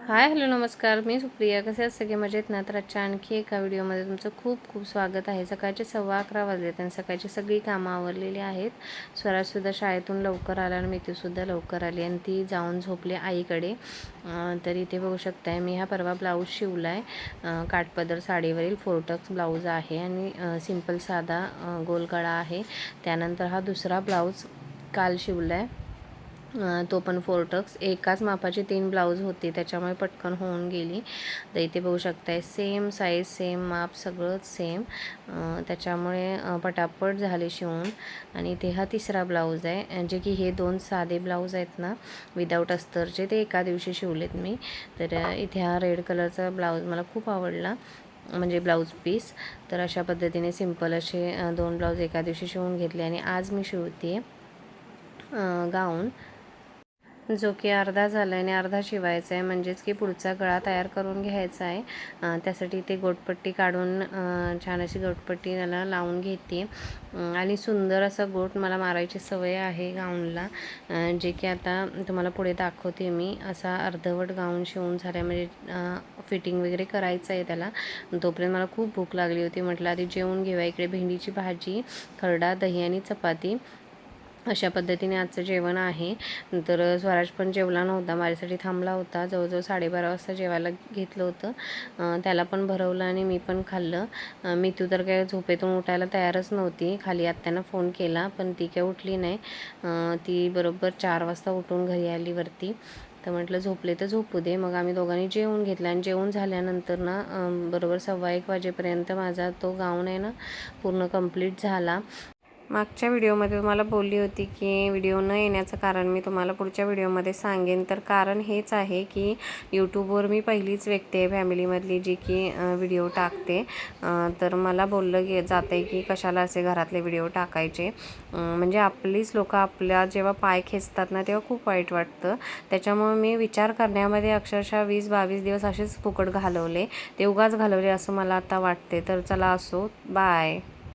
Hi hello नमस्कार, मी सुप्रिया. कसे आहात सगळे? मजेत ना? तर आजच्या आणखी एका व्हिडिओमध्ये तुमचं खूप खूप स्वागत आहे. सकाळचे 11:15 वाजलेत आणि सकाळची सगळी कामं आवरलेली आहेत. स्वराजसुद्धा शाळेतून लवकर आला आणि मितूसुद्धा लवकर आली आणि ती जाऊन झोपली आईकडे. तर इथे बघू शकताय, मी हा परवा ब्लाऊज शिवला आहे. काठपदर साडीवरील फोरटक्स ब्लाऊज आहे आणि सिंपल साधा गोलगळा आहे. त्यानंतर हा दुसरा ब्लाऊज काल शिवला आहे. तो पण फोरटक्स. एकाच मापाचे 3 ब्लाऊज होते, त्याच्यामुळे पटकन होऊन गेली. तर इथे बघू शकताय, सेम साईज, सेम माप, सगळंच सेम. त्याच्यामुळे पटापट झाले शिवून. आणि इथे हा तिसरा ब्लाऊज आहे, जे की हे 2 साधे ब्लाऊज आहेत ना, विदाऊट अस्तरचे, ते एका दिवशी शिवलेत मी. तर इथे हा रेड कलरचा ब्लाऊज मला खूप आवडला, म्हणजे ब्लाऊज पीस. तर अशा पद्धतीने सिंपल असे 2 ब्लाऊज एका दिवशी शिवून घेतले. आणि आज मी शिवते गाऊन, जो की अर्धा झाला आहे आणि अर्धा शिवायचा आहे, म्हणजेच की पुढचा गळा तयार करून घ्यायचा आहे. त्यासाठी ते गोटपट्टी काढून छान अशी गोटपट्टी त्याला लावून घेते. आणि सुंदर असा गोट मला मारायची सवय आहे गाऊनला, जे की आता तुम्हाला पुढे दाखवते मी. असा अर्धवट गाऊन शिवून झाला, म्हणजे फिटिंग वगैरे करायचं आहे त्याला. तोपर्यंत मला खूप भूक लागली होती. म्हटलं आधी जेवून घेऊया. इकडे भेंडीची भाजी, खरडा, दही आणि चपाती, अशा पद्धतीने आजचं जेवण आहे. तर स्वराज पण जेवला नव्हता, माझ्यासाठी थांबला होता. जवळजवळ 12:30 वाजता जेवायला घेतलं होतं. त्याला पण भरवलं आणि मी पण खाल्लं. मितू तर काय झोपेतून उठायला तयारच नव्हती. खाली आत्यानं फोन केला, पण ती काय उठली नाही. ती बरोबर 4 वाजता उठून घरी आली वरती. तर म्हटलं झोपले तर झोपू दे. मग आम्ही दोघांनी जेवून घेतलं आणि जेवून झाल्यानंतर ना बरोबर 1:15 वाजेपर्यंत माझा तो गाऊन आहे ना पूर्ण कंप्लीट झाला. मागच्या व्हिडिओमध्ये तुम्हाला बोलली होती की व्हिडिओ न येण्याचं कारण मी तुम्हाला पुढच्या व्हिडिओमध्ये सांगेन. तर कारण हेच आहे की यूट्यूबवर मी पहिलीच व्यक्ती आहे फॅमिलीमधली जी की व्हिडिओ टाकते. तर मला बोललं जातं आहे की कशाला असे घरातले व्हिडिओ टाकायचे. म्हणजे आपलीच लोकं आपल्या जेव्हा पाय खेचतात ना, तेव्हा खूप वाईट वाटतं. त्याच्यामुळे मी विचार करण्यामध्ये अक्षरशः 20-22 दिवस असेच फुकट घालवले. ते उगाच घालवले असं मला आता वाटते. तर चला असो, बाय.